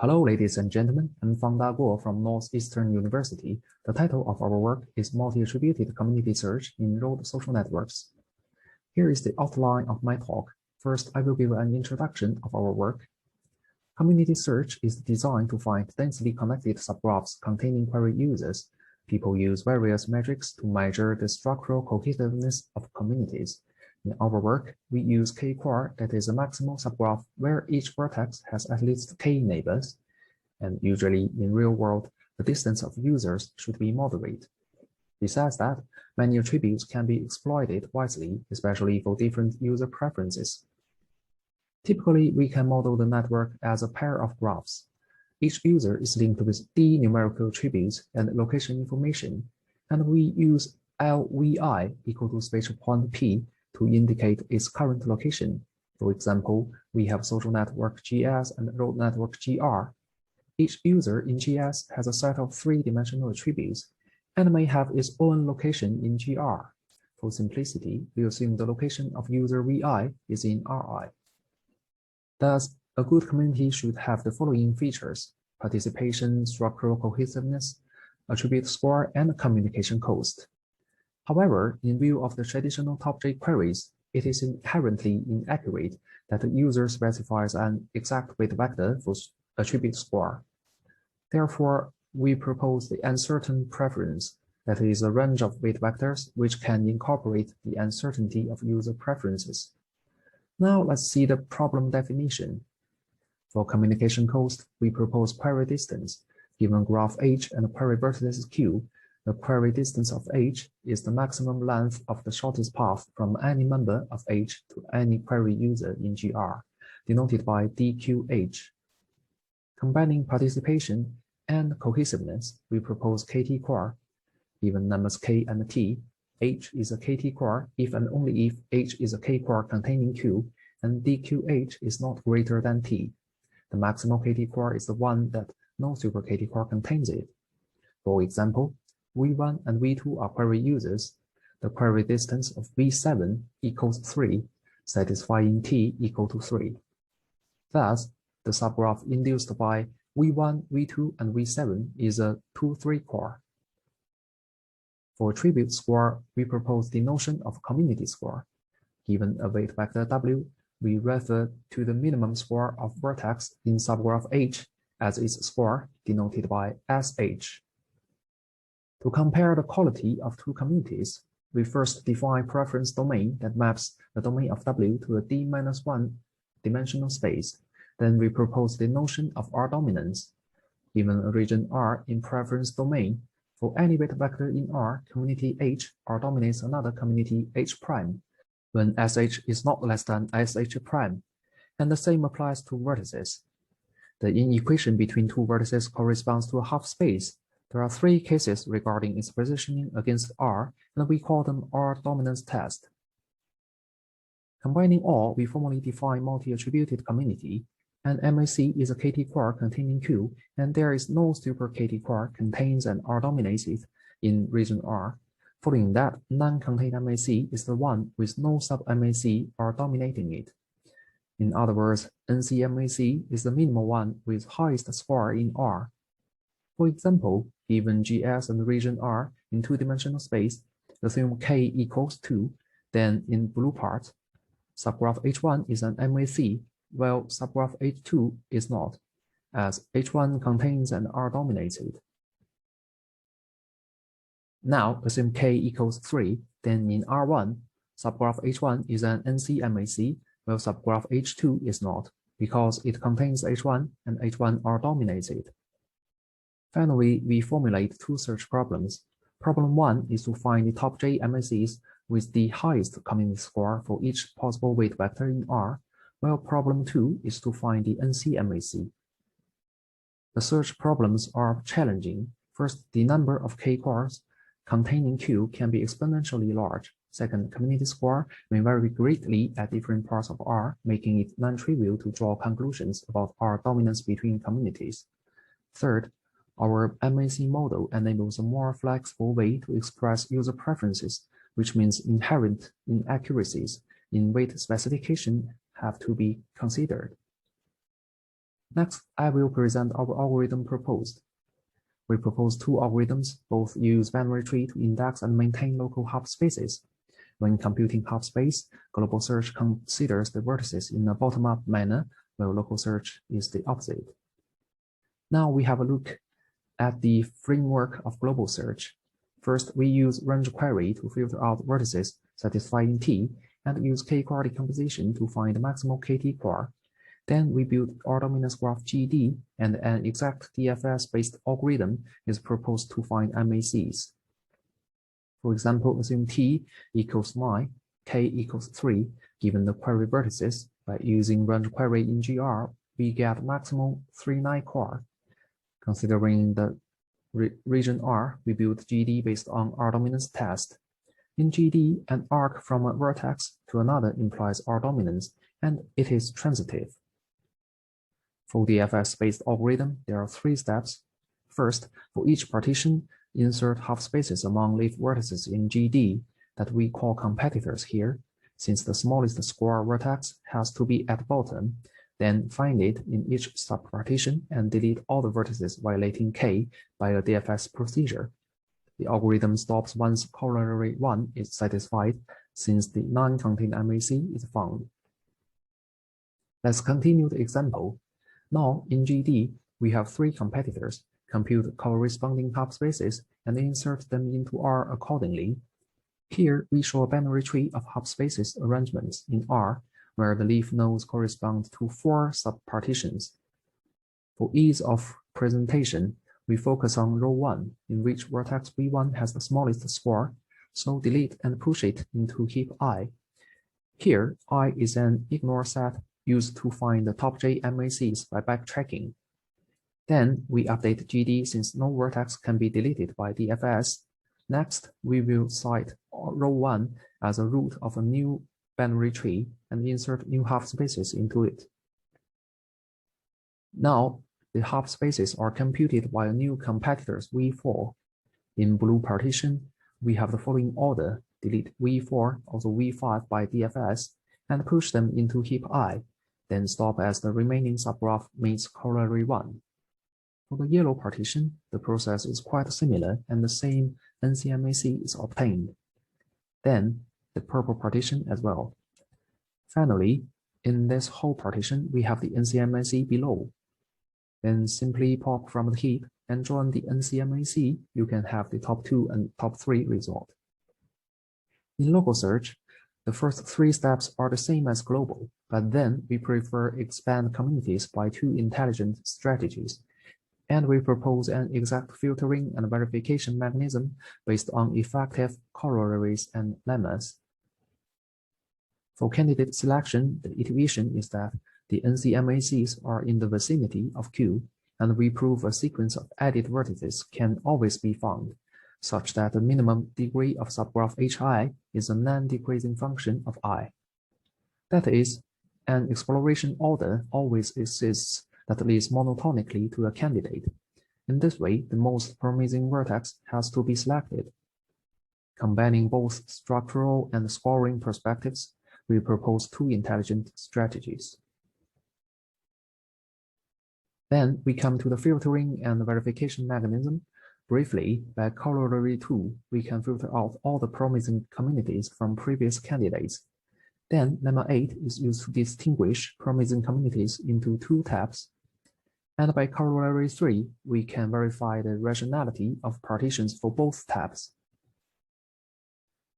Hello, ladies and gentlemen. I'm Fang Daguo from Northeastern University. The title of our work is Multi-Attributed Community Search in Road Social Networks. Here is the outline of my talk. First, I will give an introduction of our work. Community search is designed to find densely connected subgraphs containing query users. People use various metrics to measure the structural cohesiveness of communities. In our work, we use K-core, that is a maximal subgraph where each vertex has at least K neighbors, and usually in real world, the distance of users should be moderate. Besides that, many attributes can be exploited wisely, especially for different user preferences. Typically, we can model the network as a pair of graphs. Each user is linked with D numerical attributes and location information, and we use LVI equal to spatial point P to indicate its current location. For example, we have social network GS and road network GR. Each user in GS has a set of three-dimensional attributes and may have its own location in GR. For simplicity, we assume the location of user VI is in RI. Thus, a good community should have the following features: participation, structural cohesiveness, attribute score, and communication cost. However, in view of the traditional top-J queries, it is inherently inaccurate that the user specifies an exact weight vector for attribute score. Therefore, we propose the uncertain preference, that is a range of weight vectors which can incorporate the uncertainty of user preferences. Now let's see the problem definition. For communication cost, we propose query distance. Given graph H and query vertices Q, the query distance of H is the maximum length of the shortest path from any member of H to any query user in GR, denoted by DQH. Combining participation and cohesiveness, we propose KT core. Given numbers K and T, H is a KT core if and only if H is a K core containing Q and DQH is not greater than T. The maximal KT core is the one that no super KT core contains it. For example, V1 and V2 are query users. The query distance of V7 equals 3, satisfying T equal to 3. Thus, the subgraph induced by V1, V2, and V7 is a 2-3 core. For attribute score, we propose the notion of community score. Given a weight vector W, we refer to the minimum score of vertex in subgraph H as its score, denoted by SH. To compare the quality of two communities, we first define preference domain that maps the domain of W to a D-1 dimensional space. Then we propose the notion of R dominance. Given a region R in preference domain, for any weight vector in R, community H R dominates another community H prime, when SH is not less than SH prime, and the same applies to vertices. The inequation between two vertices corresponds to a half space. There are three cases regarding its positioning against R, and we call them R dominance test. Combining all, we formally define multi-attributed community. An MAC is a KT core containing Q, and there is no super KT core contains an R dominates it in region R. Following that, non-contained MAC is the one with no sub-MAC R dominating it. In other words, NC-MAC is the minimal one with highest score in R. For example, given GS and region R in two-dimensional space, assume K equals 2, then in blue part, subgraph H1 is an MAC, while subgraph H2 is not, as H1 contains an R dominates it. Now assume K equals 3, then in R1, subgraph H1 is an NC-MAC, while subgraph H2 is not, because it contains H1 and H1 R dominates it. Finally, we formulate two search problems. Problem 1 is to find the top J MACs with the highest community score for each possible weight vector in R, while problem 2 is to find the NC-MAC. The search problems are challenging. First, the number of K cores containing Q can be exponentially large. Second, community score may vary greatly at different parts of R, making it non-trivial to draw conclusions about R dominance between communities. Third, our MAC model enables a more flexible way to express user preferences, which means inherent inaccuracies in weight specification have to be considered. Next, I will present our algorithm proposed. We propose two algorithms, both use binary tree to index and maintain local hop spaces. When computing hop space, global search considers the vertices in a bottom-up manner, while local search is the opposite. Now we have a look at the framework of global search. First, we use range query to filter out vertices satisfying T and use k-core decomposition to find the maximal KT core. Then we build R-dominance graph GD, and an exact DFS-based algorithm is proposed to find MACs. For example, assume T equals 9, K equals 3, given the query vertices. By using range query in GR, we get maximal 3-9 core. Considering the region R, we build GD based on R-dominance test. In GD, an arc from a vertex to another implies R-dominance, and it is transitive. For DFS-based algorithm, there are 3 steps. First, for each partition, insert half spaces among leaf vertices in GD that we call competitors here. Since the smallest square vertex has to be at the bottom, then find it in each subpartition and delete all the vertices violating K by a DFS procedure. The algorithm stops once corollary 1 is satisfied, since the non-contained MAC is found. Let's continue the example. Now, in GD, we have 3 competitors, compute corresponding half spaces, and insert them into R accordingly. Here, we show a binary tree of half spaces arrangements in R, where the leaf nodes correspond to 4 subpartitions. For ease of presentation, we focus on row 1, in which vertex V1 has the smallest score, so delete and push it into heap I. Here, I is an ignore set used to find the top J MACs by backtracking. Then we update GD since no vertex can be deleted by DFS. Next, we will cite row 1 as a root of a new binary tree and insert new half spaces into it. Now, the half spaces are computed by a new competitors V4. In blue partition, we have the following order: delete V4, also V5 by DFS, and push them into heap I, then stop as the remaining subgraph meets corollary 1. For the yellow partition, the process is quite similar and the same NCMAC is obtained. Then, the purple partition as well. Finally, in this whole partition, we have the NCMAC below. Then simply pop from the heap and join the NCMAC, you can have the top 2 and top 3 result. In local search, the first 3 steps are the same as global, but then we prefer expand communities by 2 intelligent strategies, and we propose an exact filtering and verification mechanism based on effective corollaries and lemmas. For candidate selection, the iteration is that the NCMACs are in the vicinity of Q, and we prove a sequence of added vertices can always be found, such that the minimum degree of subgraph HI is a non-decreasing function of I. That is, an exploration order always exists that leads monotonically to a candidate. In this way, the most promising vertex has to be selected. Combining both structural and scoring perspectives, we propose 2 intelligent strategies. Then we come to the filtering and verification mechanism. Briefly, by corollary 2, we can filter out all the promising communities from previous candidates. Then lemma 8 is used to distinguish promising communities into 2 tabs. And by corollary 3, we can verify the rationality of partitions for both tabs.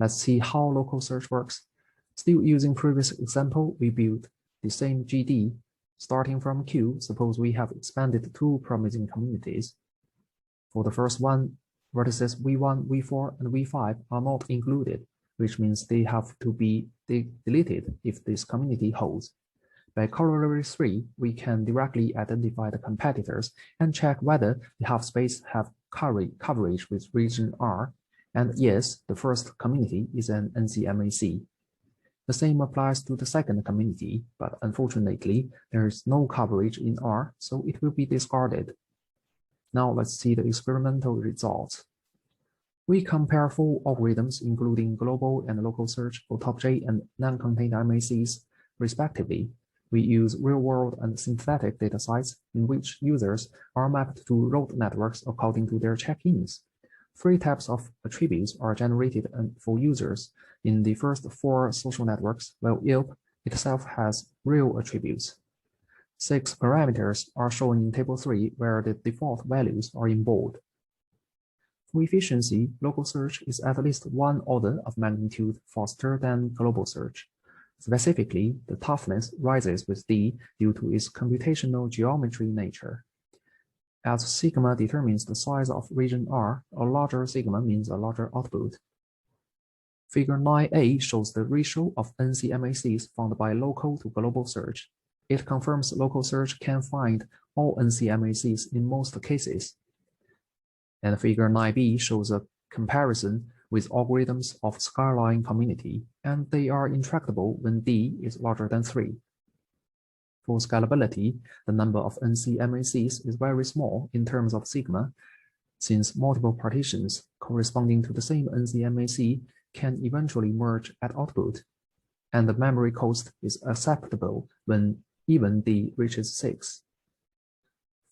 Let's see how local search works. Still using previous example, we build the same GD. Starting from Q, suppose we have expanded 2 promising communities. For the first one, vertices V1, V4, and V5 are not included, which means they have to be deleted if this community holds. By corollary 3, we can directly identify the competitors and check whether the half space have coverage with region R, and yes, the first community is an NCMAC. The same applies to the second community, but unfortunately, there is no coverage in R, so it will be discarded. Now let's see the experimental results. We compare 4 algorithms, including global and local search for top J and non-contained MACs, respectively. We use real-world and synthetic data sets in which users are mapped to road networks according to their check-ins. 3 types of attributes are generated for users in the first 4 social networks, while Yelp itself has real attributes. 6 parameters are shown in Table 3, where the default values are in bold. For efficiency, local search is at least 1 order of magnitude faster than global search. Specifically, the toughness rises with D due to its computational geometry nature. As sigma determines the size of region R, a larger sigma means a larger output. Figure 9a shows the ratio of NCMACs found by local to global search. It confirms local search can find all NCMACs in most cases. And figure 9b shows a comparison with algorithms of skyline community, and they are intractable when D is larger than 3. For scalability, the number of NCMACs is very small in terms of sigma, since multiple partitions corresponding to the same NCMAC can eventually merge at output, and the memory cost is acceptable when even D reaches 6.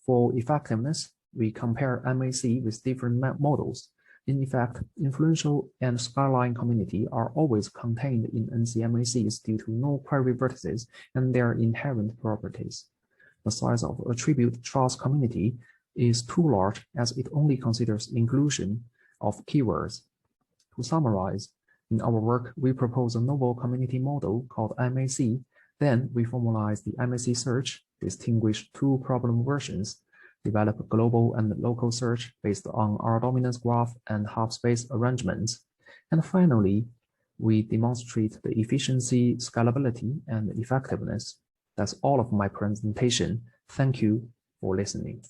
For effectiveness, we compare MAC with different models. In effect, influential and skyline community are always contained in NCMACs due to no query vertices and their inherent properties. The size of attribute trust community is too large as it only considers inclusion of keywords. To summarize, in our work, we propose a novel community model called MAC. Then we formalize the MAC search, distinguish 2 problem versions, develop global and local search based on our dominance graph and half-space arrangements. And finally, we demonstrate the efficiency, scalability, and effectiveness. That's all of my presentation. Thank you for listening.